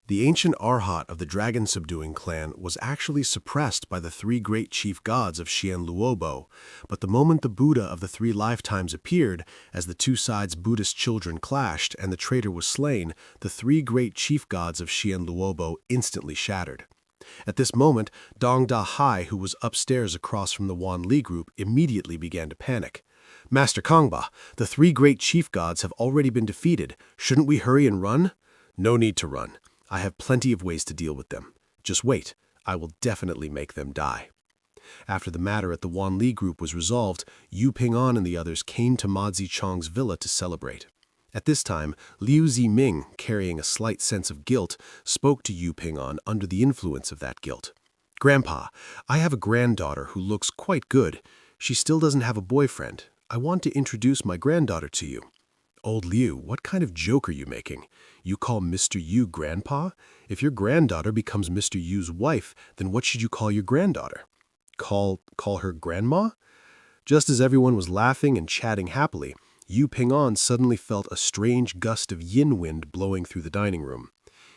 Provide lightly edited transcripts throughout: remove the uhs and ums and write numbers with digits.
The ancient Arhat of the dragon-subduing clan was actually suppressed by the three great chief gods of Xian Luobo, but the moment the Buddha of the three lifetimes appeared, as the two sides' Buddhist children clashed and the traitor was slain, the three great chief gods of Xian Luobo instantly shattered. At this moment, Dong Da Hai, who was upstairs across from the Wan Li group, immediately began to panic. "Master Kangba, the three great chief gods have already been defeated. Shouldn't we hurry and run?" "No need to run. I have plenty of ways to deal with them. Just wait. I will definitely make them die." After the matter at the Wan Li group was resolved, Yu Ping'an and the others came to Ma Zichong's villa to celebrate. At this time, Liu Ziming, carrying a slight sense of guilt, spoke to Yu Ping'an under the influence of that guilt. "Grandpa, I have a granddaughter who looks quite good. She still doesn't have a boyfriend. I want to introduce my granddaughter to you." "Old Liu, what kind of joke are you making? You call Mr. Yu grandpa? If your granddaughter becomes Mr. Yu's wife, then what should you call your granddaughter? Call her grandma?" Just as everyone was laughing and chatting happily, Yu Ping'an suddenly felt a strange gust of yin wind blowing through the dining room.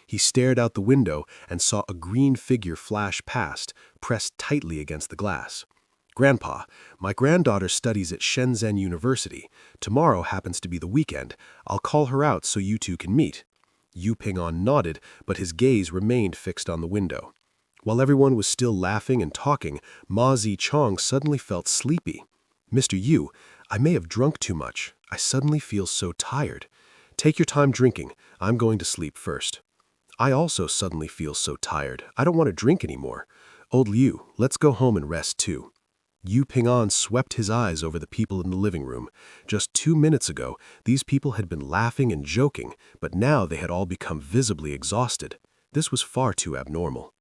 He stared out the window and saw a green figure flash past, pressed tightly against the glass. "Grandpa, my granddaughter studies at Shenzhen University. Tomorrow happens to be the weekend. I'll call her out so you two can meet." Yu Ping'an nodded, but his gaze remained fixed on the window. While everyone was still laughing and talking, Ma Zichong suddenly felt sleepy. "Mr. Yu, I may have drunk too much. I suddenly feel so tired. Take your time drinking. I'm going to sleep first." "I also suddenly feel so tired. I don't want to drink anymore. Old Liu, let's go home and rest too." Yu Ping'an swept his eyes over the people in the living room. Just 2 minutes ago, these people had been laughing and joking, but now they had all become visibly exhausted. This was far too abnormal.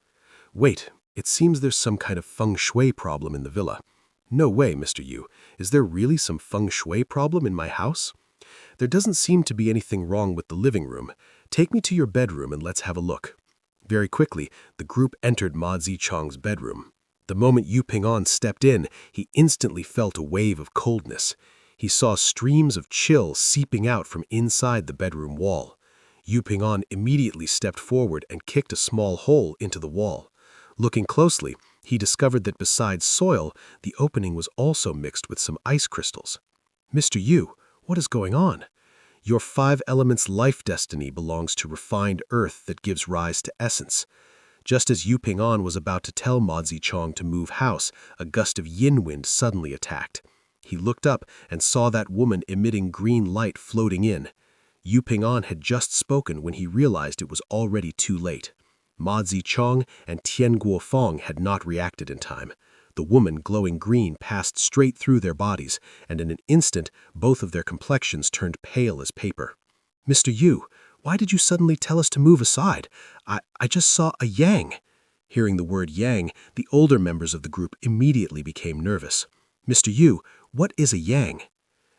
"Wait, it seems there's some kind of feng shui problem in the villa." "No way, Mr. Yu. Is there really some feng shui problem in my house?" "There doesn't seem to be anything wrong with the living room. Take me to your bedroom and let's have a look." Very quickly, the group entered Ma Zichong's bedroom. The moment Yu Ping'an stepped in, he instantly felt a wave of coldness. He saw streams of chill seeping out from inside the bedroom wall. Yu Ping'an immediately stepped forward and kicked a small hole into the wall. Looking closely, he discovered that besides soil, the opening was also mixed with some ice crystals. "Mr. Yu, what is going on?" "Your 5 elements life destiny belongs to refined earth that gives rise to essence." Just as Yu Ping'an was about to tell Ma Zichong to move house, a gust of yin wind suddenly attacked. He looked up and saw that woman emitting green light floating in. Yu Ping'an had just spoken when he realized it was already too late. Ma Zichong and Tian Guofeng had not reacted in time. The woman glowing green passed straight through their bodies, and in an instant, both of their complexions turned pale as paper. "Mr. Yu, why did you suddenly tell us to move aside? I just saw a yang." Hearing the word yang, the older members of the group immediately became nervous. "Mr. Yu, what is a yang?"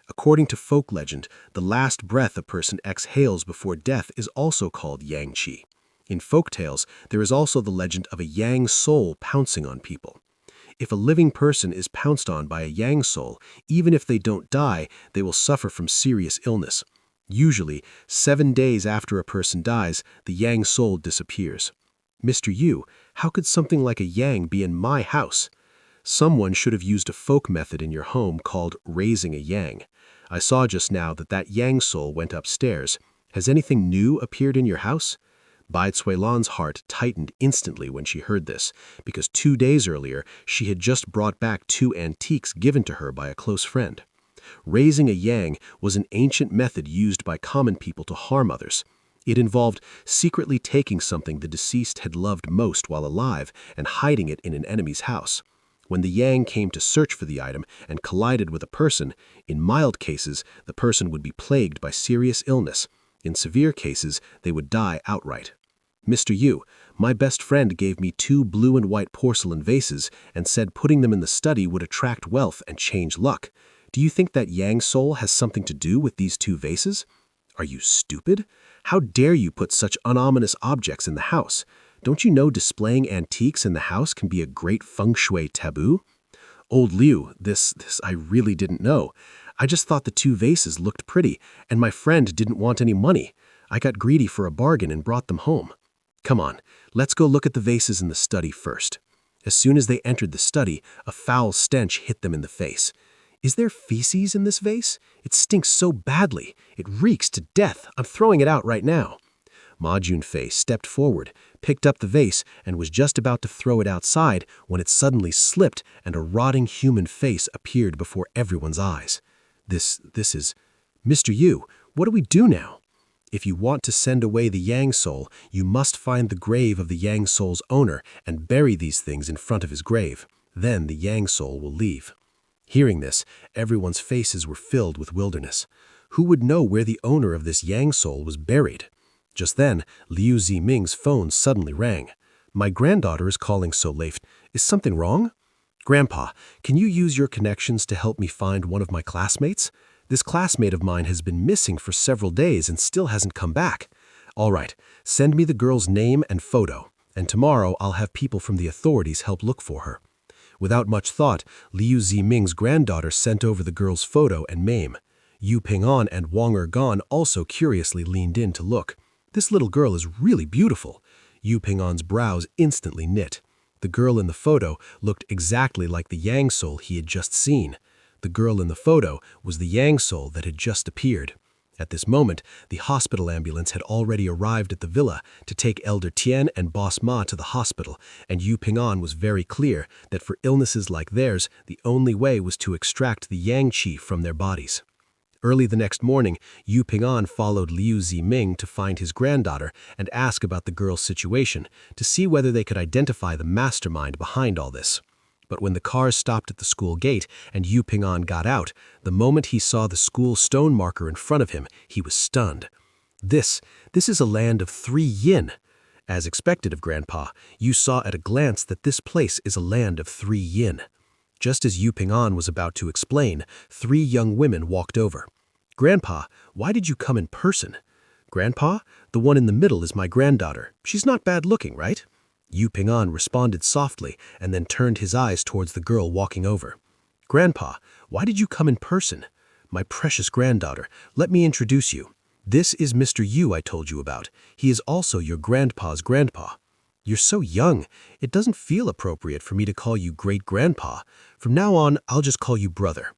According to folk legend, the last breath a person exhales before death is also called yang qi. In folk tales, there is also the legend of a yang soul pouncing on people. If a living person is pounced on by a yang soul, even if they don't die, they will suffer from serious illness. Usually, 7 days after a person dies, the yang soul disappears. "Mr. Yu, how could something like a yang be in my house?" "Someone should have used a folk method in your home called raising a yang. I saw just now that yang soul went upstairs. Has anything new appeared in your house?" Bai Cuilan's heart tightened instantly when she heard this, because 2 days earlier, she had just brought back 2 antiques given to her by a close friend. Raising a yang was an ancient method used by common people to harm others. It involved secretly taking something the deceased had loved most while alive and hiding it in an enemy's house. When the yang came to search for the item and collided with a person, in mild cases, the person would be plagued by serious illness. In severe cases, they would die outright. "Mr. Yu, my best friend gave me 2 blue and white porcelain vases and said putting them in the study would attract wealth and change luck. Do you think that yang soul has something to do with these 2 vases?" "Are you stupid? How dare you put such unominous objects in the house? Don't you know displaying antiques in the house can be a great feng shui taboo?" "Old Liu, this I really didn't know. I just thought the 2 vases looked pretty, and my friend didn't want any money. I got greedy for a bargain and brought them home." Come on, let's go look at the vases in the study first. As soon as they entered the study, a foul stench hit them in the face. Is there feces in this vase? It stinks so badly. It reeks to death. I'm throwing it out right now. Ma Junfei stepped forward, picked up the vase, and was just about to throw it outside when it suddenly slipped and a rotting human face appeared before everyone's eyes. This is... Mr. Yu, what do we do now? If you want to send away the Yang soul, you must find the grave of the Yang soul's owner and bury these things in front of his grave. Then the Yang soul will leave. Hearing this, everyone's faces were filled with wilderness. Who would know where the owner of this Yang soul was buried? Just then, Liu Ziming's phone suddenly rang. My granddaughter is calling so late. Is something wrong? Grandpa, can you use your connections to help me find one of my classmates? This classmate of mine has been missing for several days and still hasn't come back. All right, send me the girl's name and photo, and tomorrow I'll have people from the authorities help look for her. Without much thought, Liu Ziming's granddaughter sent over the girl's photo and name. Yu Ping'an and Wang Ergan also curiously leaned in to look. This little girl is really beautiful. Yu Ping'an's brows instantly knit. The girl in the photo looked exactly like the Yang soul he had just seen. The girl in the photo was the Yang soul that had just appeared. At this moment, the hospital ambulance had already arrived at the villa to take Elder Tian and Boss Ma to the hospital, and Yu Ping'an was very clear that for illnesses like theirs, the only way was to extract the Yang qi from their bodies. Early the next morning, Yu Ping'an followed Liu Ziming to find his granddaughter and ask about the girl's situation, to see whether they could identify the mastermind behind all this. But when the cars stopped at the school gate and Yu Ping'an got out, the moment he saw the school stone marker in front of him, he was stunned. This is a land of 3 yin. As expected of Grandpa, you saw at a glance that this place is a land of 3 yin. Just as Yu Ping'an was about to explain, 3 young women walked over. Grandpa, why did you come in person? Grandpa, the one in the middle is my granddaughter. She's not bad looking, right? Yu Ping'an responded softly and then turned his eyes towards the girl walking over. Grandpa, why did you come in person? My precious granddaughter, let me introduce you. This is Mr. Yu I told you about. He is also your grandpa's grandpa. You're so young, it doesn't feel appropriate for me to call you great-grandpa. From now on, I'll just call you brother.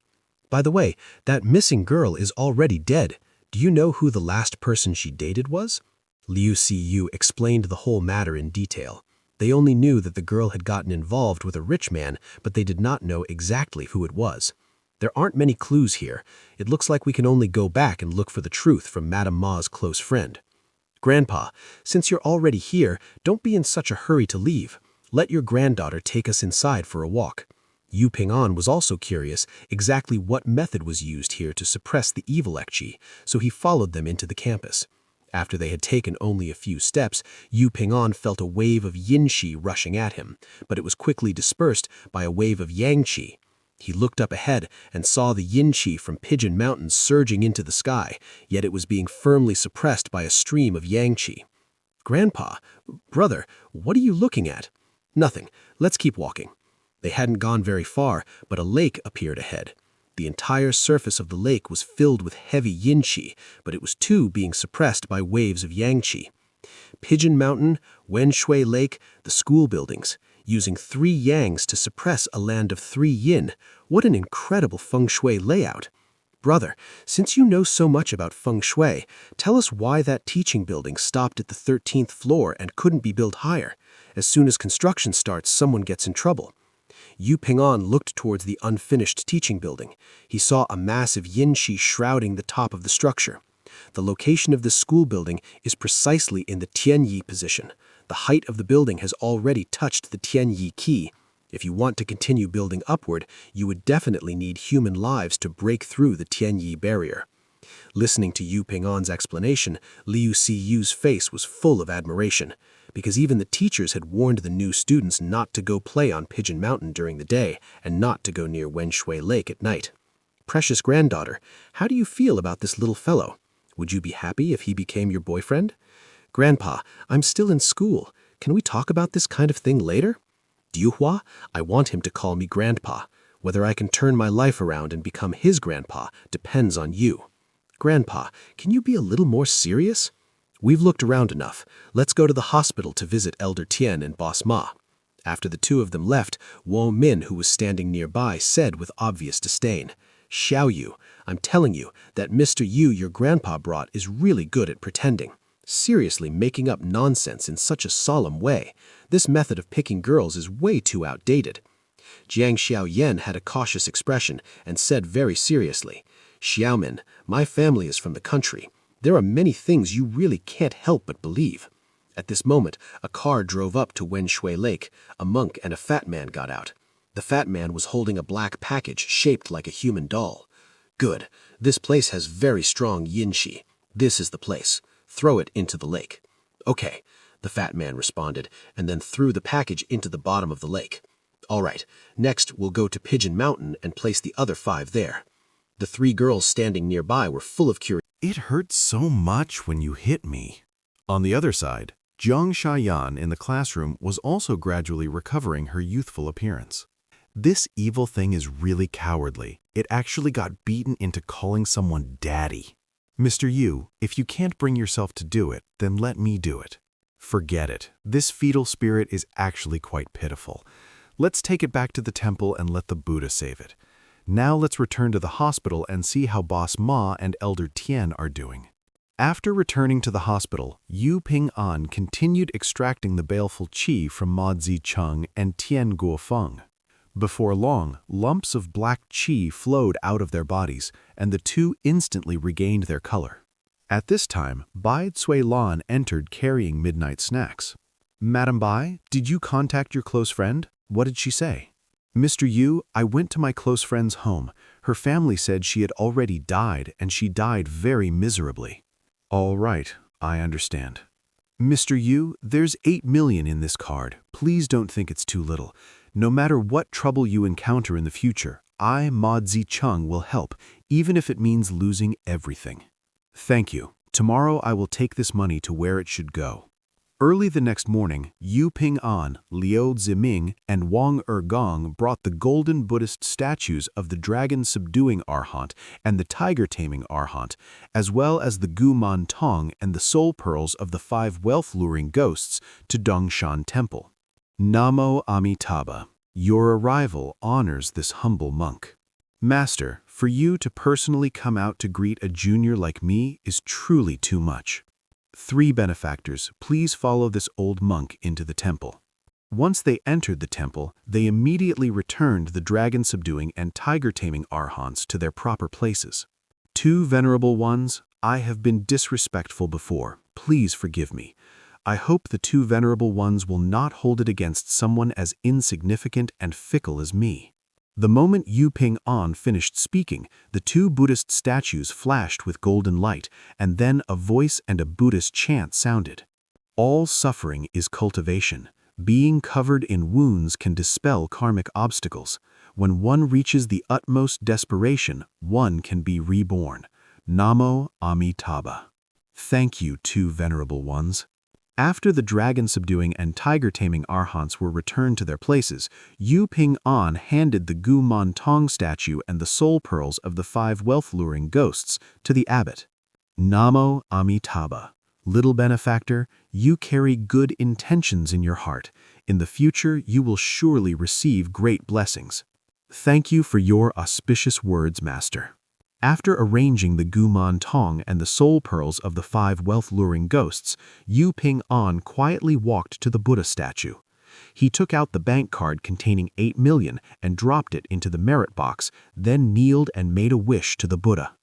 By the way, that missing girl is already dead. Do you know who the last person she dated was? Liu Yu explained the whole matter in detail. They only knew that the girl had gotten involved with a rich man, but they did not know exactly who it was. There aren't many clues here. It looks like we can only go back and look for the truth from Madame Ma's close friend. Grandpa, since you're already here, don't be in such a hurry to leave. Let your granddaughter take us inside for a walk. Yu Ping'an was also curious exactly what method was used here to suppress the evil Ekchi, so he followed them into the campus. After they had taken only a few steps, Yu Ping'an felt a wave of yin qi rushing at him, but it was quickly dispersed by a wave of yang qi. He looked up ahead and saw the yin qi from Pigeon Mountain surging into the sky, yet it was being firmly suppressed by a stream of yang qi. Grandpa, brother, what are you looking at? Nothing. Let's keep walking. They hadn't gone very far, but a lake appeared ahead. The entire surface of the lake was filled with heavy yin qi, but it was too being suppressed by waves of yang qi. Pigeon Mountain, Wenshui Lake, the school buildings, using 3 yangs to suppress a land of 3 yin. What an incredible feng shui layout. Brother, since you know so much about feng shui, tell us why that teaching building stopped at the 13th floor and couldn't be built higher. As soon as construction starts, someone gets in trouble. Yu Ping'an looked towards the unfinished teaching building. He saw a massive yin qi shrouding the top of the structure. The location of this school building is precisely in the Tianyi position. The height of the building has already touched the Tianyi qi. If you want to continue building upward, you would definitely need human lives to break through the Tianyi barrier. Listening to Yu Ping'an's explanation, Liu Siyu's face was full of admiration, because even the teachers had warned the new students not to go play on Pigeon Mountain during the day and not to go near Wenshui Lake at night. Precious granddaughter, how do you feel about this little fellow? Would you be happy if he became your boyfriend? Grandpa, I'm still in school. Can we talk about this kind of thing later? Diuhua, I want him to call me grandpa. Whether I can turn my life around and become his grandpa depends on you. Grandpa, can you be a little more serious? We've looked around enough. Let's go to the hospital to visit Elder Tian and Boss Ma. After the two of them left, Wu Min, who was standing nearby, said with obvious disdain, Xiao Yu, I'm telling you that Mr. Yu your grandpa brought is really good at pretending. Seriously making up nonsense in such a solemn way. This method of picking girls is way too outdated. Jiang Xiaoyan had a cautious expression and said very seriously, Xiaomin, my family is from the country. There are many things you really can't help but believe. At this moment, a car drove up to Wenshui Lake. A monk and a fat man got out. The fat man was holding a black package shaped like a human doll. Good. This place has very strong yin qi. This is the place. Throw it into the lake. Okay, the fat man responded, and then threw the package into the bottom of the lake. All right, next we'll go to Pigeon Mountain and place the other 5 there. The 3 girls standing nearby were full of curiosity. It hurt so much when you hit me. On the other side, Zhang Shayan in the classroom was also gradually recovering her youthful appearance. This evil thing is really cowardly. It actually got beaten into calling someone daddy. Mr. Yu, if you can't bring yourself to do it, then let me do it. Forget it. This fetal spirit is actually quite pitiful. Let's take it back to the temple and let the Buddha save it. Now let's return to the hospital and see how Boss Ma and Elder Tian are doing. After returning to the hospital, Yu Ping An continued extracting the baleful qi from Ma Zicheng and Tian Guofeng. Before long, lumps of black qi flowed out of their bodies, and the two instantly regained their color. At this time, Bai Cuilan entered carrying midnight snacks. Madam Bai, did you contact your close friend? What did she say? Mr. Yu, I went to my close friend's home. Her family said she had already died, and she died very miserably. All right, I understand. Mr. Yu, there's 8 million in this card. Please don't think it's too little. No matter what trouble you encounter in the future, I, Ma Zicheng, will help, even if it means losing everything. Thank you. Tomorrow I will take this money to where it should go. Early the next morning, Yu Ping An, Liu Ziming, and Wang Ergong brought the golden Buddhist statues of the dragon-subduing Arhat and the tiger-taming Arhat, as well as the Gu Man Tong and the soul pearls of the 5 wealth-luring ghosts, to Dongshan Temple. Namo Amitabha. Your arrival honors this humble monk. Master, for you to personally come out to greet a junior like me is truly too much. 3 benefactors, please follow this old monk into the temple. Once they entered the temple, they immediately returned the dragon-subduing and tiger-taming Arhants to their proper places. 2 venerable ones, I have been disrespectful before. Please forgive me. I hope the 2 venerable ones will not hold it against someone as insignificant and fickle as me. The moment Yu Ping An finished speaking, the 2 Buddhist statues flashed with golden light, and then a voice and a Buddhist chant sounded. All suffering is cultivation. Being covered in wounds can dispel karmic obstacles. When one reaches the utmost desperation, one can be reborn. Namo Amitabha. Thank you, 2 venerable ones. After the dragon-subduing and tiger-taming Arhants were returned to their places, Yu Ping An handed the Gu Man Tong statue and the soul pearls of the 5 wealth-luring ghosts to the abbot. Namo Amitabha. Little benefactor, you carry good intentions in your heart. In the future, you will surely receive great blessings. Thank you for your auspicious words, Master. After arranging the Gu Man Tong and the soul pearls of the 5 wealth-luring ghosts, Yu Ping An quietly walked to the Buddha statue. He took out the bank card containing 8 million and dropped it into the merit box, then kneeled and made a wish to the Buddha.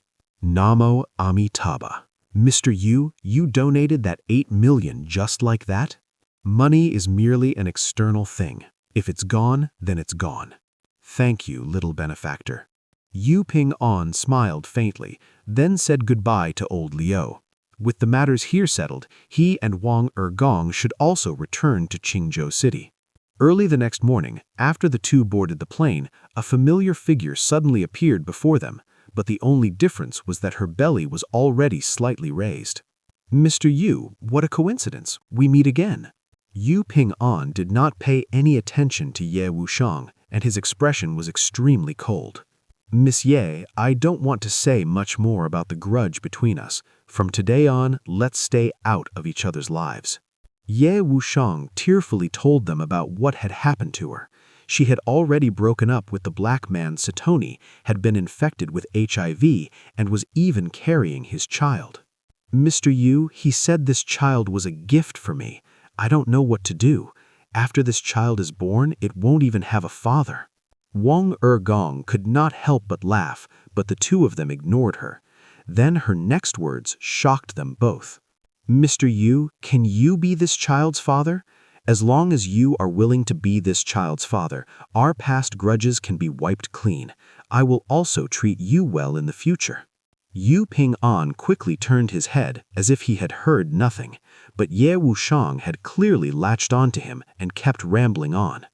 Namo Amitabha. Mr. Yu, you donated that 8 million just like that? Money is merely an external thing. If it's gone, then it's gone. Thank you, little benefactor. Yu Ping An smiled faintly, then said goodbye to old Liu. With the matters here settled, he and Wang Ergong should also return to Qingzhou City. Early the next morning, after the 2 boarded the plane, a familiar figure suddenly appeared before them, but the only difference was that her belly was already slightly raised. Mr. Yu, what a coincidence. We meet again. Yu Ping An did not pay any attention to Ye Wushang, and his expression was extremely cold. Miss Ye, I don't want to say much more about the grudge between us. From today on, let's stay out of each other's lives. Ye Wushang tearfully told them about what had happened to her. She had already broken up with the black man Satoni, had been infected with HIV, and was even carrying his child. Mr. Yu, he said this child was a gift for me. I don't know what to do. After this child is born, it won't even have a father. Wang Ergong could not help but laugh, but the two of them ignored her. Then her next words shocked them both. Mr. Yu, can you be this child's father? As long as you are willing to be this child's father, our past grudges can be wiped clean. I will also treat you well in the future. Yu Ping-an quickly turned his head as if he had heard nothing, but Ye Wushang had clearly latched onto him and kept rambling on.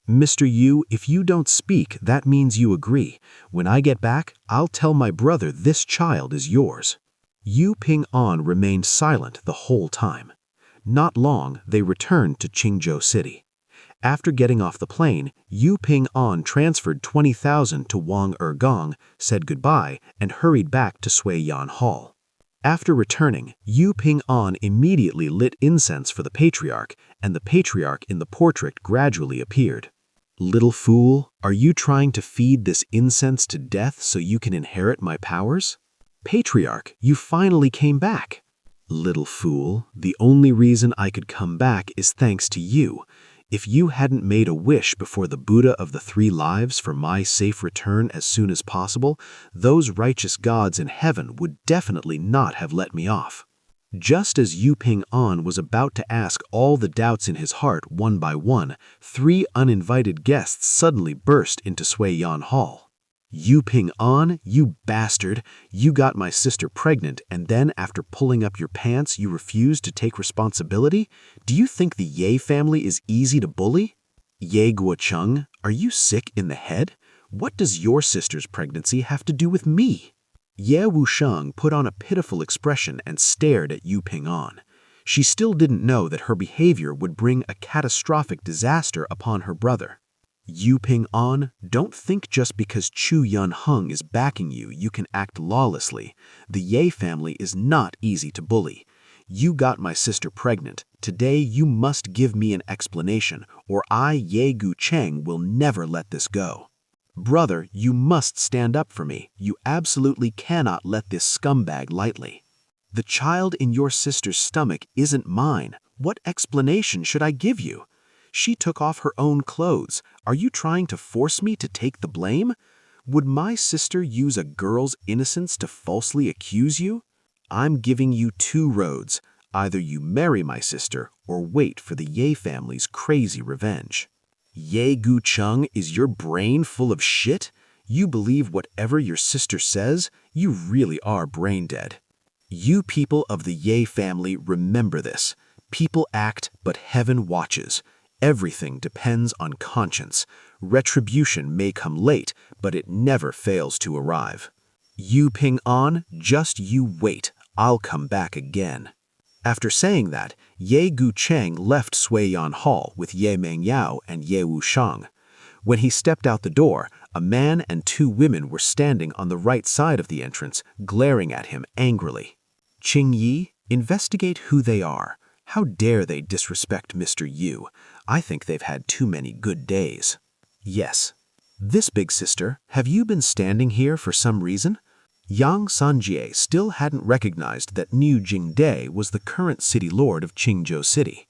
Mr. Yu, if you don't speak, that means you agree. When I get back, I'll tell my brother this child is yours. Yu Ping-an remained silent the whole time. Not long, they returned to Qingzhou City. After getting off the plane, Yu Ping-an transferred 20,000 to Wang Ergong, said goodbye, and hurried back to Suiyan Hall. After returning, Yu Ping-an immediately lit incense for the patriarch, and the patriarch in the portrait gradually appeared. Little fool, are you trying to feed this incense to death so you can inherit my powers? Patriarch, you finally came back. Little fool, the only reason I could come back is thanks to you. If you hadn't made a wish before the Buddha of the 3 lives for my safe return as soon as possible, those righteous gods in heaven would definitely not have let me off. Just as Yu Ping-an was about to ask all the doubts in his heart one by one, 3 uninvited guests suddenly burst into Suiyan Hall. Yu Ping-an, you bastard, you got my sister pregnant, and then after pulling up your pants you refused to take responsibility? Do you think the Ye family is easy to bully? Ye Guocheng, are you sick in the head? What does your sister's pregnancy have to do with me? Ye Wushang put on a pitiful expression and stared at Yu Ping-an. She still didn't know that her behavior would bring a catastrophic disaster upon her brother. Yu Ping-an, don't think just because Chu Yun-hung is backing you, you can act lawlessly. The Ye family is not easy to bully. You got my sister pregnant. Today you must give me an explanation, or I, Ye Gucheng, will never let this go. Brother, you must stand up for me. You absolutely cannot let this scumbag lightly. The child in your sister's stomach isn't mine. What explanation should I give you? She took off her own clothes. Are you trying to force me to take the blame? Would my sister use a girl's innocence to falsely accuse you? I'm giving you 2 roads. Either you marry my sister or wait for the Ye family's crazy revenge. Ye Gucheng, is your brain full of shit? You believe whatever your sister says? You really are brain dead. You people of the Ye family, remember this. People act, but heaven watches. Everything depends on conscience. Retribution may come late, but it never fails to arrive. Yu Ping-an, just you wait. I'll come back again. After saying that, Ye Gucheng left Suiyan Hall with Ye Mengyao and Ye Wushang. When he stepped out the door, a man and 2 women were standing on the right side of the entrance, glaring at him angrily. Qing Yi, investigate who they are. How dare they disrespect Mr. Yu? I think they've had too many good days. Yes. This big sister, have you been standing here for some reason? Yang Sanjie still hadn't recognized that Niu Jingde was the current city lord of Qingzhou City.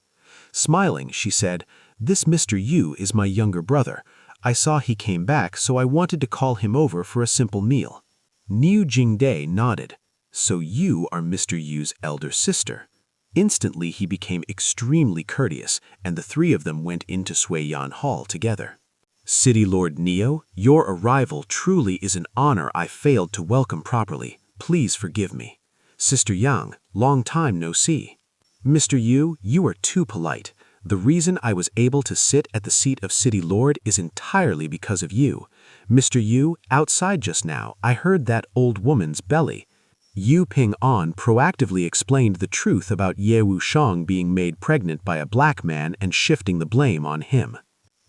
Smiling, she said, "This Mr. Yu is my younger brother. I saw he came back, so I wanted to call him over for a simple meal." Niu Jingde nodded. "So you are Mr. Yu's elder sister." Instantly, he became extremely courteous, and the 3 of them went into Suiyan Hall together. City Lord Neo, your arrival truly is an honor I failed to welcome properly. Please forgive me. Sister Yang, long time no see. Mr. Yu, you are too polite. The reason I was able to sit at the seat of City Lord is entirely because of you. Mr. Yu, outside just now, I heard that old woman's belly. Yu Ping-an proactively explained the truth about Ye Wushang being made pregnant by a black man and shifting the blame on him.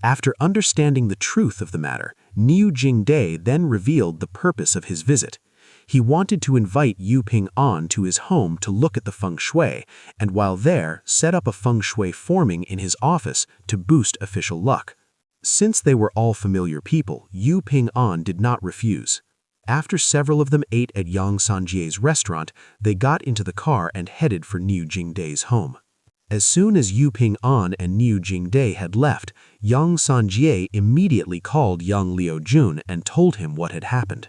After understanding the truth of the matter, Niu Jingde then revealed the purpose of his visit. He wanted to invite Yu Ping-an to his home to look at the feng shui, and while there, set up a feng shui forming in his office to boost official luck. Since they were all familiar people, Yu Ping-an did not refuse. After several of them ate at Yang Sanjie's restaurant, they got into the car and headed for Niu Jingde's home. As soon as Yu Ping-an and Niu Jingde had left, Yang Sanjie immediately called Yang Liujun and told him what had happened.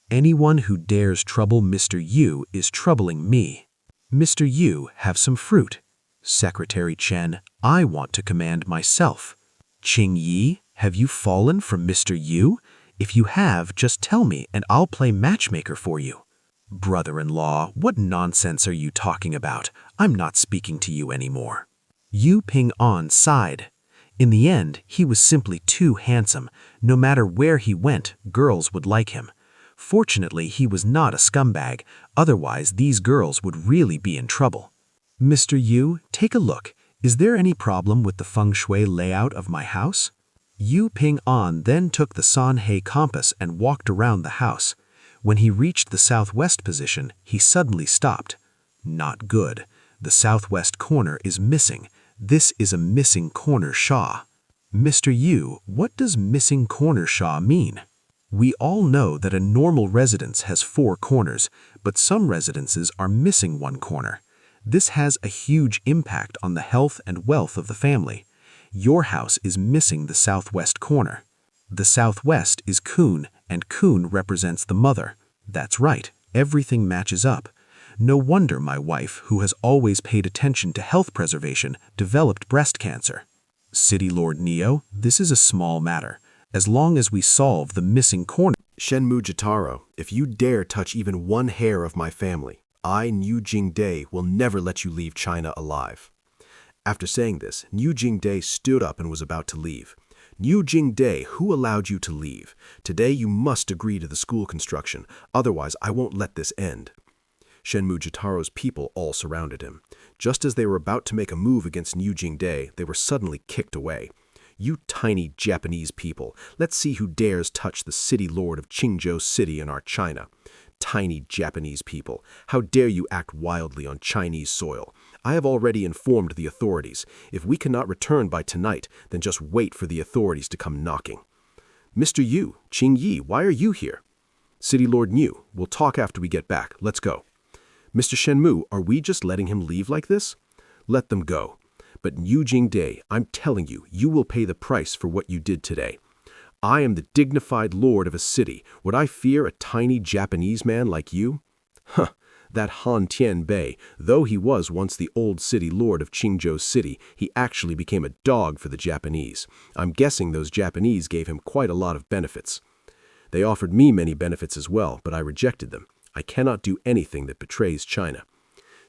"Anyone who dares trouble Mr. Yu is troubling me. Mr. Yu, have some fruit. Secretary Chen, I want to command myself. Qing Yi, have you fallen from Mr. Yu? If you have, just tell me and I'll play matchmaker for you." "Brother-in-law, what nonsense are you talking about? I'm not speaking to you anymore." Yu Ping-an sighed. In the end, he was simply too handsome. No matter where he went, girls would like him. Fortunately, he was not a scumbag, otherwise these girls would really be in trouble. "Mr. Yu, take a look. Is there any problem with the feng shui layout of my house?" Yu Ping-an then took the Sanhe compass and walked around the house. When he reached the southwest position, he suddenly stopped. Not good. The southwest corner is missing. This is a missing corner sha. "Mr. Yu, what does missing corner sha mean?" "We all know that a normal residence has 4 corners, but some residences are missing one corner. This has a huge impact on the health and wealth of the family. Your house is missing the southwest corner. The southwest is Kun, and Kun represents the mother. That's right, everything matches up. No wonder my wife, who has always paid attention to health preservation, developed breast cancer." "City Lord Neo, this is a small matter. As long as we solve the missing corner—" Shenmu Jitaro, if you dare touch even one hair of my family, I, Niu Jingde, will never let you leave China alive." After saying this, Niu Jingde stood up and was about to leave. "Niu Jingde, who allowed you to leave? Today you must agree to the school construction, otherwise I won't let this end." Shenmu Jitaro's people all surrounded him. Just as they were about to make a move against Niu Jingde, they were suddenly kicked away. "You tiny Japanese people, let's see who dares touch the city lord of Qingzhou City in our China. Tiny Japanese people, how dare you act wildly on Chinese soil? I have already informed the authorities. If we cannot return by tonight, then just wait for the authorities to come knocking." "Mr. Yu, Qing Yi, why are you here?" "City Lord Niu, we'll talk after we get back. Let's go." "Mr. Shenmu, are we just letting him leave like this?" "Let them go. But Niu Jingde, I'm telling you, you will pay the price for what you did today. I am the dignified lord of a city. Would I fear a tiny Japanese man like you?" "Huh, that Han Tianbei, though he was once the old city lord of Qingzhou City, he actually became a dog for the Japanese. I'm guessing those Japanese gave him quite a lot of benefits. They offered me many benefits as well, but I rejected them. I cannot do anything that betrays China.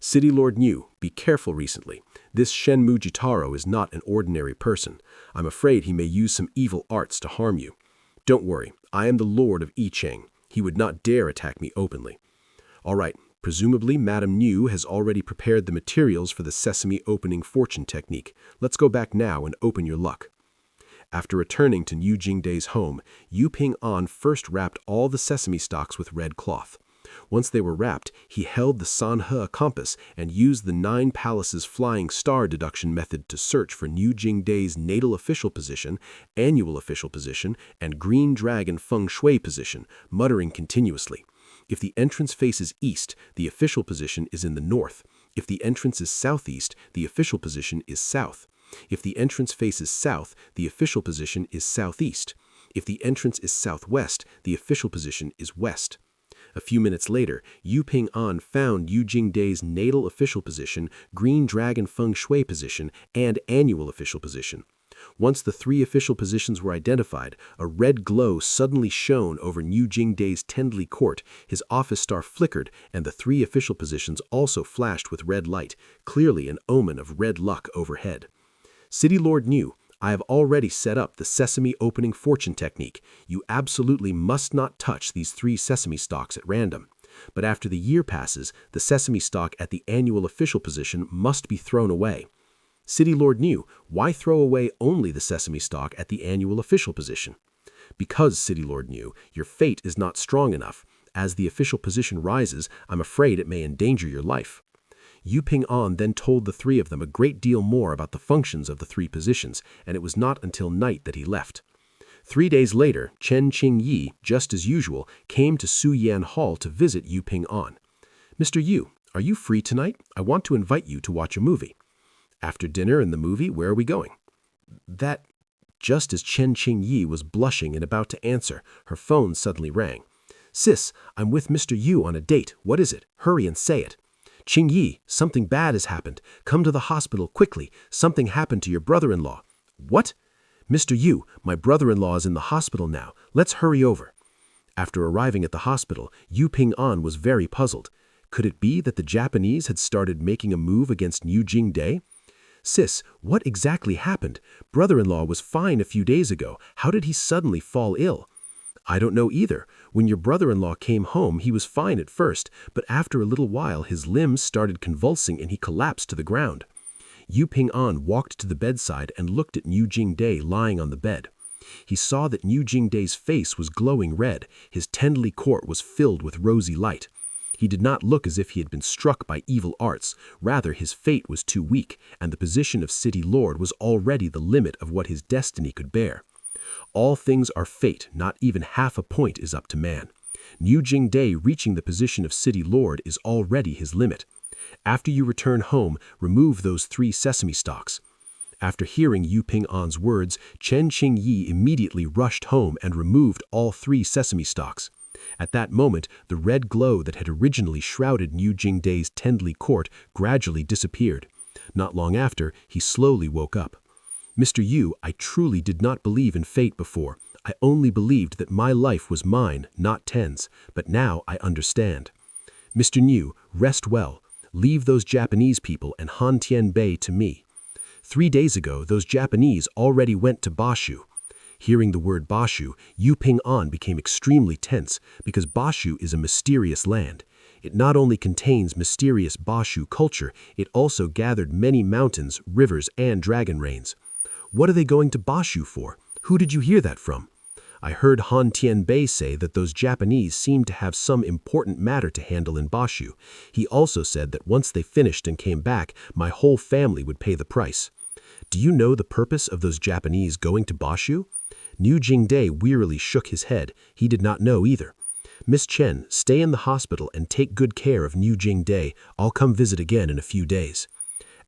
City Lord Niu, be careful recently. This Shenmu Jitaro is not an ordinary person. I'm afraid he may use some evil arts to harm you. Don't worry, I am the Lord of Yicheng. He would not dare attack me openly." "All right, presumably Madame Niu has already prepared the materials for the sesame opening fortune technique. Let's go back now and open your luck." After returning to Niu Jingde's home, Yu Ping-an first wrapped all the sesame stalks with red cloth. Once they were wrapped, he held the Sanhe compass and used the 9 palaces flying star deduction method to search for Niu Jingde's natal official position, annual official position, and green dragon feng shui position, muttering continuously. If the entrance faces east, the official position is in the north. If the entrance is southeast, the official position is south. If the entrance faces south, the official position is southeast. If the entrance is southwest, the official position is west. A few minutes later, Yu Ping-an found Yu Jingde's natal official position, green dragon feng shui position, and annual official position. Once the 3 official positions were identified, a red glow suddenly shone over Niu Jingde's Tendli court, his office star flickered, and the 3 official positions also flashed with red light, clearly an omen of red luck overhead. "City Lord Niu, I have already set up the sesame opening fortune technique. You absolutely must not touch these 3 sesame stalks at random. But after the year passes, the sesame stalk at the annual official position must be thrown away." "City Lord Niu, why throw away only the sesame stalk at the annual official position?" Because, City Lord Niu, your fate is not strong enough. As the official position rises, I'm afraid it may endanger your life. Yu Ping-an then told the three of them a great deal more about the functions of the three positions, and it was not until night that he left. 3 days later, Chen Qingyi, just as usual, came to Su Yan Hall to visit Yu Ping-an. "Mr. Yu, are you free tonight? I want to invite you to watch a movie." "After dinner and the movie, where are we going?" That, just as Chen Qingyi was blushing and about to answer, her phone suddenly rang. "Sis, I'm with Mr. Yu on a date. What is it? Hurry and say it." "Qingyi, something bad has happened. Come to the hospital quickly. Something happened to your brother-in-law." "What?" "Mr. Yu, my brother-in-law is in the hospital now. Let's hurry over." After arriving at the hospital, Yu Ping-an was very puzzled. Could it be that the Japanese had started making a move against Niu Jingde? "Sis, what exactly happened? Brother-in-law was fine a few days ago. How did he suddenly fall ill?" "I don't know either. When your brother-in-law came home, he was fine at first, but after a little while his limbs started convulsing and he collapsed to the ground." Yu Ping-an walked to the bedside and looked at Niu Jingde lying on the bed. He saw that Niu Jingde's face was glowing red. His Tenli court was filled with rosy light. He did not look as if he had been struck by evil arts. Rather, his fate was too weak, and the position of city lord was already the limit of what his destiny could bear. All things are fate, not even half a point is up to man. Niu Jingde reaching the position of city lord is already his limit. After you return home, remove those 3 sesame stalks. After hearing Yu Ping-an's words, Chen Qingyi immediately rushed home and removed all 3 sesame stalks. At that moment, the red glow that had originally shrouded Niu Jingde's Tenli court gradually disappeared. Not long after, he slowly woke up. "Mr. Yu, I truly did not believe in fate before. I only believed that my life was mine, not Ten's, but now I understand. Mr. Niu, rest well. Leave those Japanese people and Han Tien Bei to me." 3 days ago, those Japanese already went to Bashu. Hearing the word Bashu, Yu Ping-an became extremely tense because Bashu is a mysterious land. It not only contains mysterious Bashu culture, it also gathered many mountains, rivers, and dragon rains. "What are they going to Bashu for? Who did you hear that from?" "I heard Han Tien Bei say that those Japanese seemed to have some important matter to handle in Bashu. He also said that once they finished and came back, my whole family would pay the price." "Do you know the purpose of those Japanese going to Bashu?" Niu Jingde wearily shook his head. He did not know either. "Miss Chen, stay in the hospital and take good care of Niu Jingde. I'll come visit again in a few days."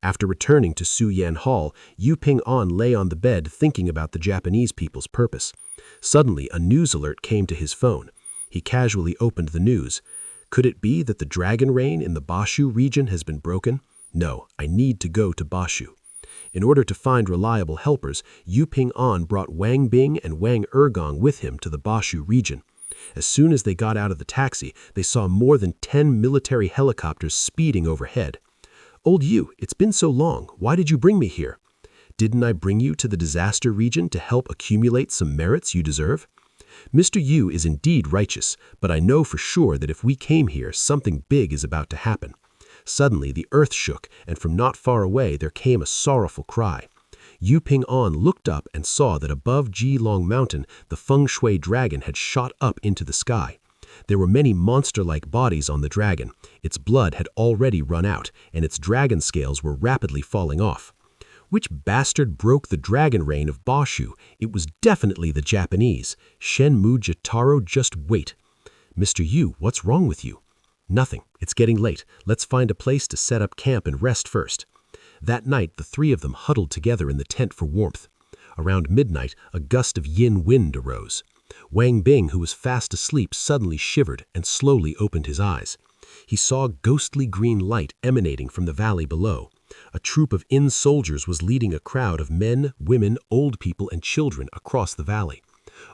After returning to Su Yan Hall, Yu Ping-an lay on the bed thinking about the Japanese people's purpose. Suddenly, a news alert came to his phone. He casually opened the news. Could it be that the dragon rain in the Bashu region has been broken? No, I need to go to Bashu. In order to find reliable helpers, Yu Ping-an brought Wang Bing and Wang Ergong with him to the Bashu region. As soon as they got out of the taxi, they saw more than 10 military helicopters speeding overhead. "Old Yu, it's been so long. Why did you bring me here?" "Didn't I bring you to the disaster region to help accumulate some merits you deserve?" "Mr. Yu is indeed righteous, but I know for sure that if we came here, something big is about to happen." Suddenly, the earth shook, and from not far away there came a sorrowful cry. Yu Ping-an looked up and saw that above Jilong Mountain, the feng shui dragon had shot up into the sky. There were many monster-like bodies on the dragon. Its blood had already run out, and its dragon scales were rapidly falling off. Which bastard broke the dragon reign of Bashu? It was definitely the Japanese. Shenmu Jitaro, just wait. "Mr. Yu, what's wrong with you?" "Nothing. It's getting late. Let's find a place to set up camp and rest first." That night, the 3 of them huddled together in the tent for warmth. Around midnight, a gust of yin wind arose. Wang Bing, who was fast asleep, suddenly shivered and slowly opened his eyes. He saw ghostly green light emanating from the valley below. A troop of Yin soldiers was leading a crowd of men, women, old people, and children across the valley.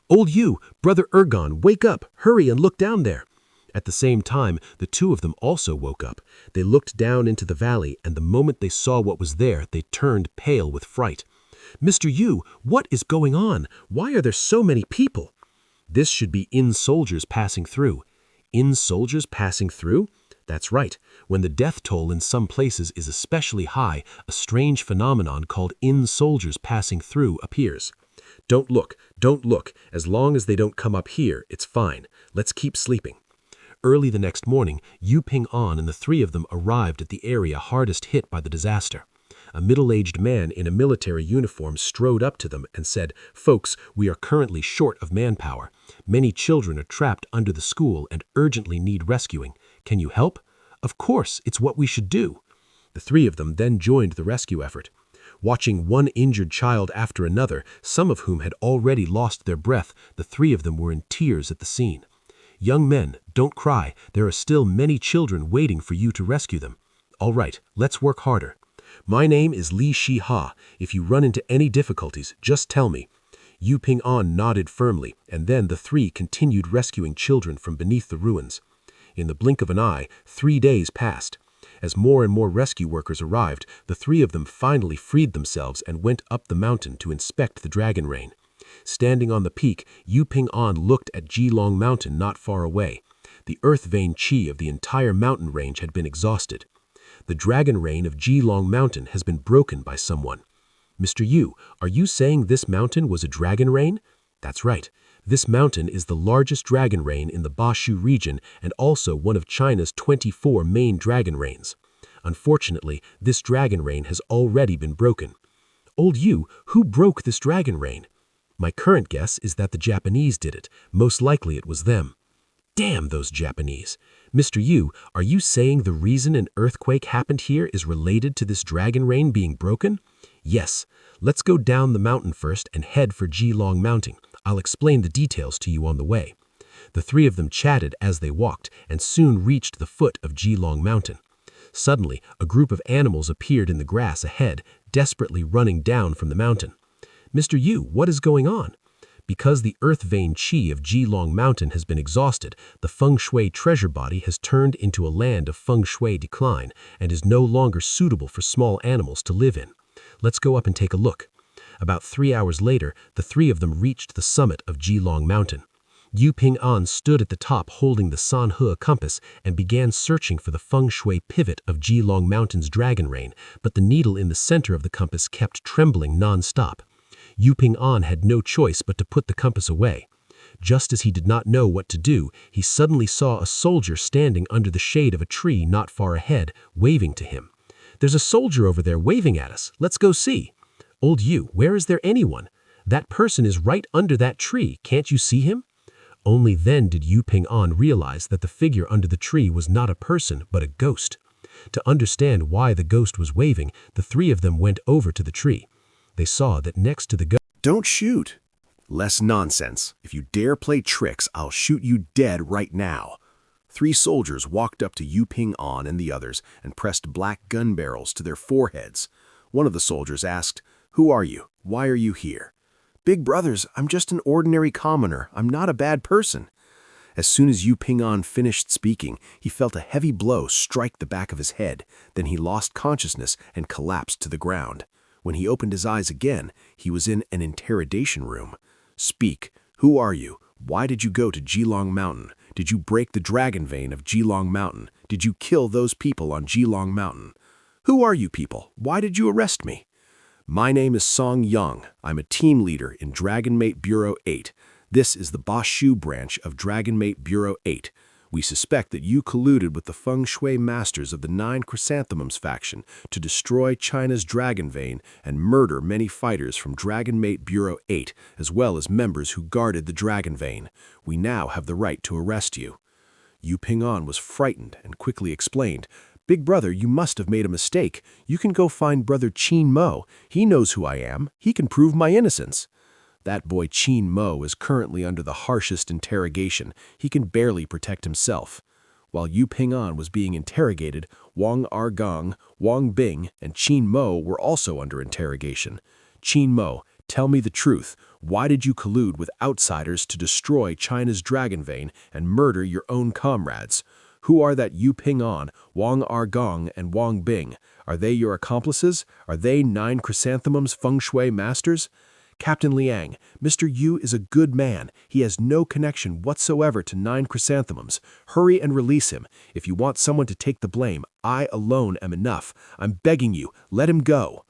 "Old Yu, Brother Ergon, wake up! Hurry and look down there!" At the same time, the 2 of them also woke up. They looked down into the valley, and the moment they saw what was there, they turned pale with fright. "Mr. Yu, what is going on? Why are there so many people?" "This should be Yin soldiers passing through." "Yin soldiers passing through?" That's right. When the death toll in some places is especially high, a strange phenomenon called Yin soldiers passing through appears. Don't look. As long as they don't come up here, it's fine. Let's keep sleeping." Early the next morning, Yu Ping-an and the three of them arrived at the area hardest hit by the disaster. A middle-aged man in a military uniform strode up to them and said, "Folks, we are currently short of manpower. Many children are trapped under the school and urgently need rescuing. Can you help?" "Of course, it's what we should do." The three of them then joined the rescue effort. Watching one injured child after another, some of whom had already lost their breath, the three of them were in tears at the scene. "Young men, don't cry. There are still many children waiting for you to rescue them. All right, let's work harder. My name is Li Shiha. If you run into any difficulties, just tell me." Yu Ping-an nodded firmly, and then the three continued rescuing children from beneath the ruins. In the blink of an eye, 3 days passed. As more and more rescue workers arrived, the three of them finally freed themselves and went up the mountain to inspect the dragon rain. Standing on the peak, Yu Ping-an looked at Jilong Mountain not far away. The earth vein qi of the entire mountain range had been exhausted. "The dragon rain of Jilong Mountain has been broken by someone." "Mr. Yu, are you saying this mountain was a dragon rain?" "That's right. This mountain is the largest dragon rain in the Bashu region and also one of China's 24 main dragon rains. Unfortunately, this dragon rain has already been broken." "Old Yu, who broke this dragon rain?" "My current guess is that the Japanese did it. Most likely it was them." "Damn those Japanese. Mr. Yu, are you saying the reason an earthquake happened here is related to this dragon rain being broken?" "Yes. Let's go down the mountain first and head for Jilong Mountain. I'll explain the details to you on the way." The three of them chatted as they walked and soon reached the foot of Jilong Mountain. Suddenly, a group of animals appeared in the grass ahead, desperately running down from the mountain. "Mr. Yu, what is going on?" "Because the earth vein qi of Jilong Mountain has been exhausted, the feng shui treasure body has turned into a land of feng shui decline and is no longer suitable for small animals to live in. Let's go up and take a look." About 3 hours later, the three of them reached the summit of Jilong Mountain. Yu Ping-an stood at the top holding the Sanhe compass and began searching for the feng shui pivot of Jilong Mountain's dragon rain, but the needle in the center of the compass kept trembling non-stop. Yu Ping-an had no choice but to put the compass away. Just as he did not know what to do, he suddenly saw a soldier standing under the shade of a tree not far ahead, waving to him. "There's a soldier over there waving at us. Let's go see." "Old Yu, where is there anyone? That person is right under that tree. Can't you see him?" Only then did Yu Ping-an realize that the figure under the tree was not a person, but a ghost. To understand why the ghost was waving, the three of them went over to the tree. They saw that next to the ghost— "Don't shoot." "Less nonsense. If you dare play tricks, I'll shoot you dead right now." 3 soldiers walked up to Yu Ping-an and the others and pressed black gun barrels to their foreheads. One of the soldiers asked, "Who are you? Why are you here?" "Big brothers, I'm just an ordinary commoner. I'm not a bad person." As soon as Yu Ping-an finished speaking, he felt a heavy blow strike the back of his head. Then he lost consciousness and collapsed to the ground. When he opened his eyes again, he was in an interrogation room. "Speak. Who are you? Why did you go to Jilong Mountain? Did you break the dragon vein of Jilong Mountain? Did you kill those people on Jilong Mountain? Who are you people? Why did you arrest me?" "My name is Song Young. I'm a team leader in Dragon Mate Bureau 8. This is the Bashu branch of Dragon Mate Bureau 8. We suspect that you colluded with the feng shui masters of the 9 Chrysanthemums faction to destroy China's dragon vein and murder many fighters from Dragon Mate Bureau 8, as well as members who guarded the dragon vein. We now have the right to arrest you." Yu Ping-an was frightened and quickly explained, "Big brother, you must have made a mistake. You can go find brother Qin Mo. He knows who I am. He can prove my innocence." "That boy Qin Mo is currently under the harshest interrogation. He can barely protect himself." While Yu Ping-an was being interrogated, Wang Argong, Wang Bing, and Qin Mo were also under interrogation. "Qin Mo, tell me the truth. Why did you collude with outsiders to destroy China's dragon vein and murder your own comrades? Who are that Yu Ping-an, Wang Argong, and Wang Bing? Are they your accomplices? Are they 9 Chrysanthemums feng shui masters?" "Captain Liang, Mr. Yu is a good man. He has no connection whatsoever to 9 Chrysanthemums. Hurry and release him. If you want someone to take the blame, I alone am enough. I'm begging you, let him go."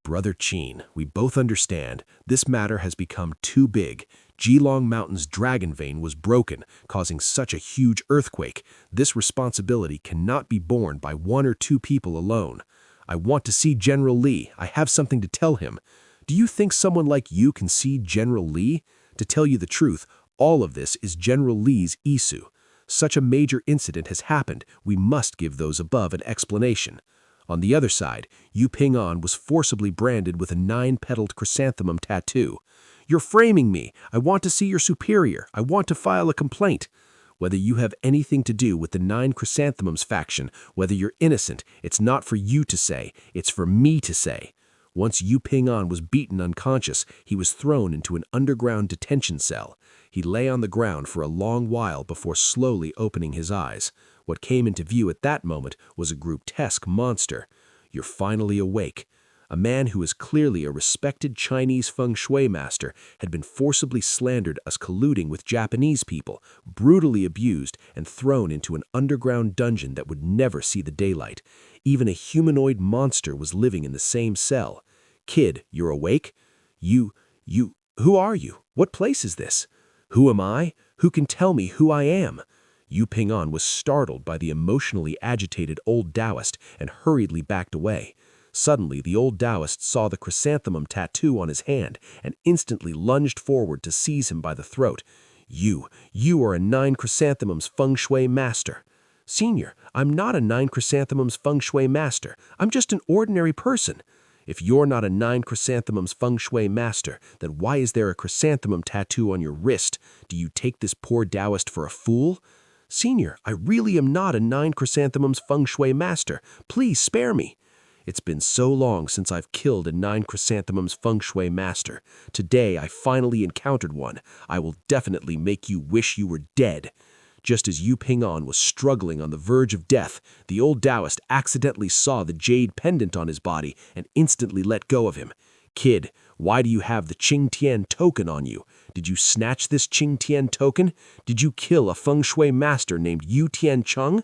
Brother Qin, we both understand this matter has become too big. Jilong Mountain's dragon vein was broken, causing such a huge earthquake. This responsibility cannot be borne by one or two people alone. I want to see General Li. I have something to tell him. Do you think someone like you can see General Li? To tell you the truth, all of this is General Li's issue. Such a major incident has happened, we must give those above an explanation. On the other side, Yu Ping-an was forcibly branded with a 9-petaled chrysanthemum tattoo. You're framing me. I want to see your superior. I want to file a complaint. Whether you have anything to do with the 9 chrysanthemums faction, whether you're innocent, it's not for you to say, it's for me to say. Once Yu Ping-an was beaten unconscious, he was thrown into an underground detention cell. He lay on the ground for a long while before slowly opening his eyes. What came into view at that moment was a grotesque monster. You're finally awake. A man who is clearly a respected Chinese feng shui master had been forcibly slandered as colluding with Japanese people, brutally abused, and thrown into an underground dungeon that would never see the daylight. Even a humanoid monster was living in the same cell. Kid, you're awake? Who are you? What place is this? Who am I? Who can tell me who I am? Yu Ping-an was startled by the emotionally agitated old Taoist and hurriedly backed away. Suddenly, the old Taoist saw the chrysanthemum tattoo on his hand and instantly lunged forward to seize him by the throat. You are a 9 chrysanthemums feng shui master. Senior, I'm not a 9 chrysanthemums feng shui master. I'm just an ordinary person. If you're not a 9 chrysanthemums feng shui master, then why is there a chrysanthemum tattoo on your wrist? Do you take this poor Taoist for a fool? Senior, I really am not a 9 chrysanthemums feng shui master. Please spare me. It's been so long since I've killed a 9 chrysanthemums feng shui master. Today I finally encountered one. I will definitely make you wish you were dead. Just as Yu Ping-an was struggling on the verge of death, the old Taoist accidentally saw the jade pendant on his body and instantly let go of him. Kid, why do you have the Qing Tian token on you? Did you snatch this Qing Tian token? Did you kill a feng shui master named Yu Tiancheng?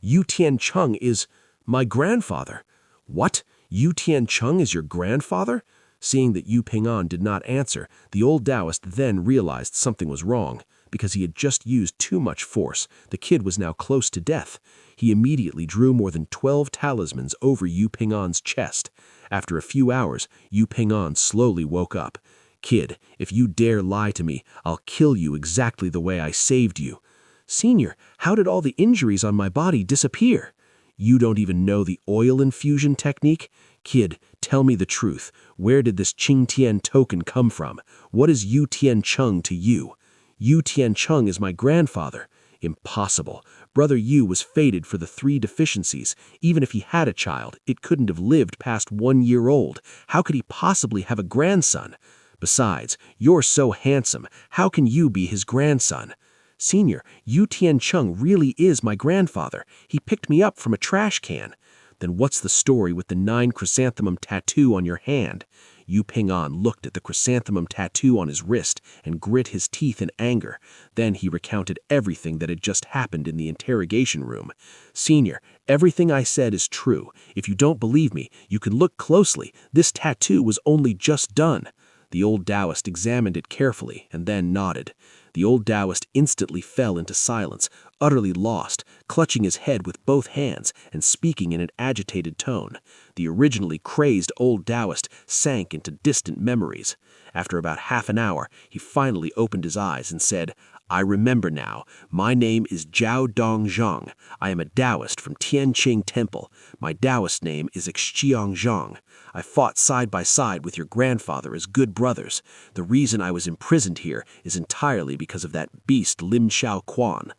Yu Tiancheng is my grandfather. What? Yu Tiancheng is your grandfather? Seeing that Yu Ping-an did not answer, the old Taoist then realized something was wrong. Because he had just used too much force, the kid was now close to death. He immediately drew more than 12 talismans over Yu Ping-an's chest. After a few hours, Yu Ping-an slowly woke up. Kid, if you dare lie to me, I'll kill you exactly the way I saved you. Senior, how did all the injuries on my body disappear? You don't even know the oil infusion technique? Kid, tell me the truth. Where did this Qing Tian token come from? What is Yu Tiancheng to you? Yu Tiancheng is my grandfather. Impossible. Brother Yu was fated for the 3 deficiencies. Even if he had a child, it couldn't have lived past 1 year old. How could he possibly have a grandson? Besides, you're so handsome. How can you be his grandson? Senior, Yu Tiancheng really is my grandfather. He picked me up from a trash can. Then what's the story with the 9 chrysanthemum tattoo on your hand? Yu Ping-an looked at the chrysanthemum tattoo on his wrist and grit his teeth in anger. Then he recounted everything that had just happened in the interrogation room. Senior, everything I said is true. If you don't believe me, you can look closely. This tattoo was only just done. The old Taoist examined it carefully and then nodded. The old Taoist instantly fell into silence, utterly lost, clutching his head with both hands and speaking in an agitated tone. The originally crazed old Taoist sank into distant memories. After about half an hour, he finally opened his eyes and said, I remember now. My name is Jiao Dong Zhang. I am a Taoist from Tianqing Temple. My Taoist name is Xiang Zhang. I fought side by side with your grandfather as good brothers. The reason I was imprisoned here is entirely because of that beast Lin Shaoquan.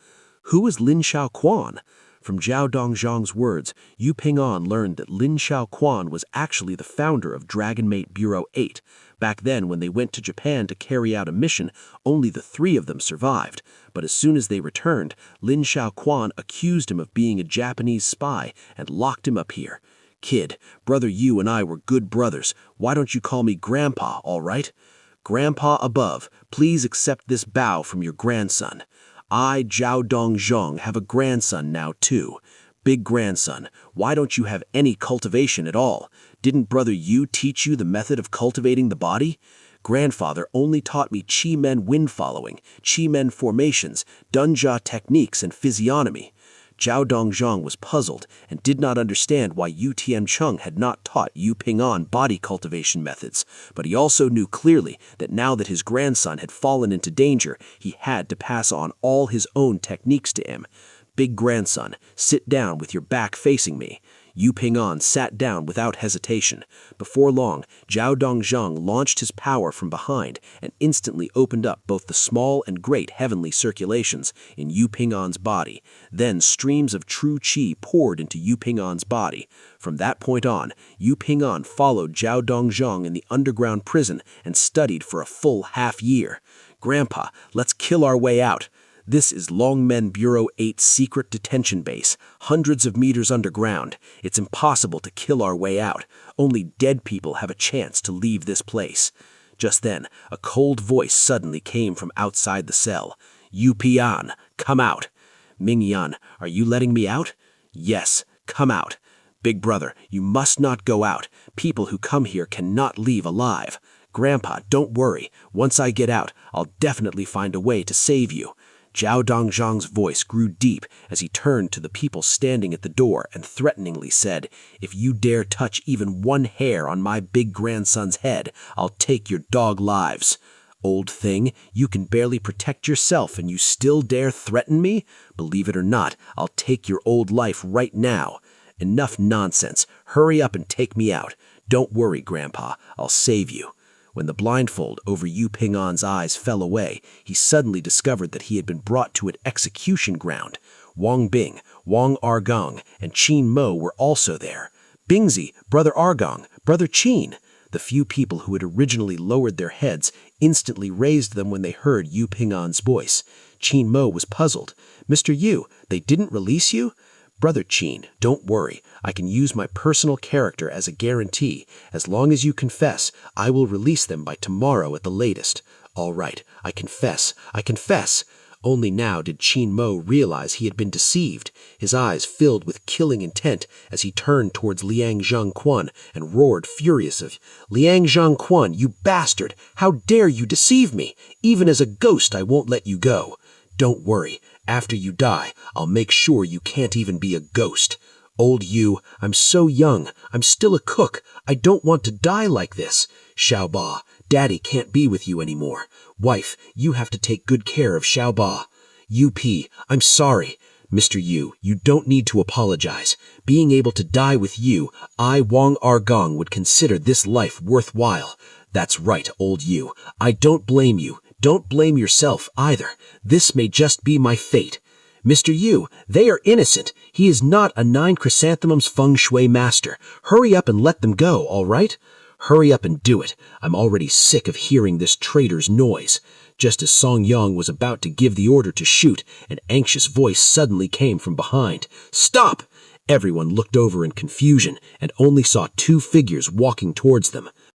Who is Lin Shaoquan? From Jiao Dongzhang's words, Yu Ping-an learned that Lin Shaoquan was actually the founder of Dragon Mate Bureau 8. Back then, when they went to Japan to carry out a mission, only the 3 of them survived. But as soon as they returned, Lin Shaoquan accused him of being a Japanese spy and locked him up here. Kid, Brother Yu and I were good brothers. Why don't you call me Grandpa, all right? Grandpa above, please accept this bow from your grandson. I, Jiao Dongzhang, have a grandson now too. Big grandson, why don't you have any cultivation at all? Didn't Brother Yu teach you the method of cultivating the body? Grandfather only taught me Chi Men wind following, Chi Men formations, Dunjia techniques, and physiognomy. Zhao Dongzhang was puzzled and did not understand why Yu Tiancheng had not taught Yu Ping'an body cultivation methods, but he also knew clearly that now that his grandson had fallen into danger, he had to pass on all his own techniques to him. Big grandson, sit down with your back facing me. Yu Ping'an sat down without hesitation. Before long, Zhao Dongzhang launched his power from behind and instantly opened up both the small and great heavenly circulations in Yu Ping'an's body. Then streams of true qi poured into Yu Ping'an's body. From that point on, Yu Ping'an followed Zhao Dongzhang in the underground prison and studied for a full half-year. Grandpa, let's kill our way out. This is Longmen Bureau 8's secret detention base, hundreds of meters underground. It's impossible to kill our way out. Only dead people have a chance to leave this place. Just then, a cold voice suddenly came from outside the cell. Yu Pian, come out. Ming Yan, are you letting me out? Yes, come out. Big brother, you must not go out. People who come here cannot leave alive. Grandpa, don't worry. Once I get out, I'll definitely find a way to save you. Zhao Dongzhang's voice grew deep as he turned to the people standing at the door and threateningly said, "If you dare touch even one hair on my big grandson's head, I'll take your dog lives. Old thing, you can barely protect yourself and you still dare threaten me? Believe it or not, I'll take your old life right now. Enough nonsense. Hurry up and take me out. Don't worry, Grandpa. I'll save you." When the blindfold over Yu Ping'an's eyes fell away, he suddenly discovered that he had been brought to an execution ground. Wang Bing, Wang Argong, and Qin Mo were also there. Bingzi, Brother Argong, Brother Qin. The few people who had originally lowered their heads instantly raised them when they heard Yu Ping'an's voice. Qin Mo was puzzled. "Mr. Yu, they didn't release you?" "Brother Qin, don't worry. I can use my personal character as a guarantee. As long as you confess, I will release them by tomorrow at the latest." "All right, I confess, I confess." Only now did Qin Mo realize he had been deceived. His eyes filled with killing intent as he turned towards Liang Zhangquan and roared furiously, "Liang Zhangquan, you bastard! How dare you deceive me? Even as a ghost, I won't let you go. Don't worry. After you die, I'll make sure you can't even be a ghost. Old Yu, I'm so young. I'm still a cook. I don't want to die like this. Xiaoba, Daddy can't be with you anymore. Wife, you have to take good care of Xiaoba. Yu-P, I'm sorry. Mr. Yu, you don't need to apologize. Being able to die with you, I, Wang Argong, would consider this life worthwhile. That's right, old Yu. I don't blame you. Don't blame yourself either. This may just be my fate. Mr. Yu, they are innocent. He is not a 9 chrysanthemums feng shui master. Hurry up and let them go, all right? Hurry up and do it. I'm already sick of hearing this traitor's noise. Just as Song Yang was about to give the order to shoot, an anxious voice suddenly came from behind. "Stop!" Everyone looked over in confusion and only saw 2 figures walking towards them.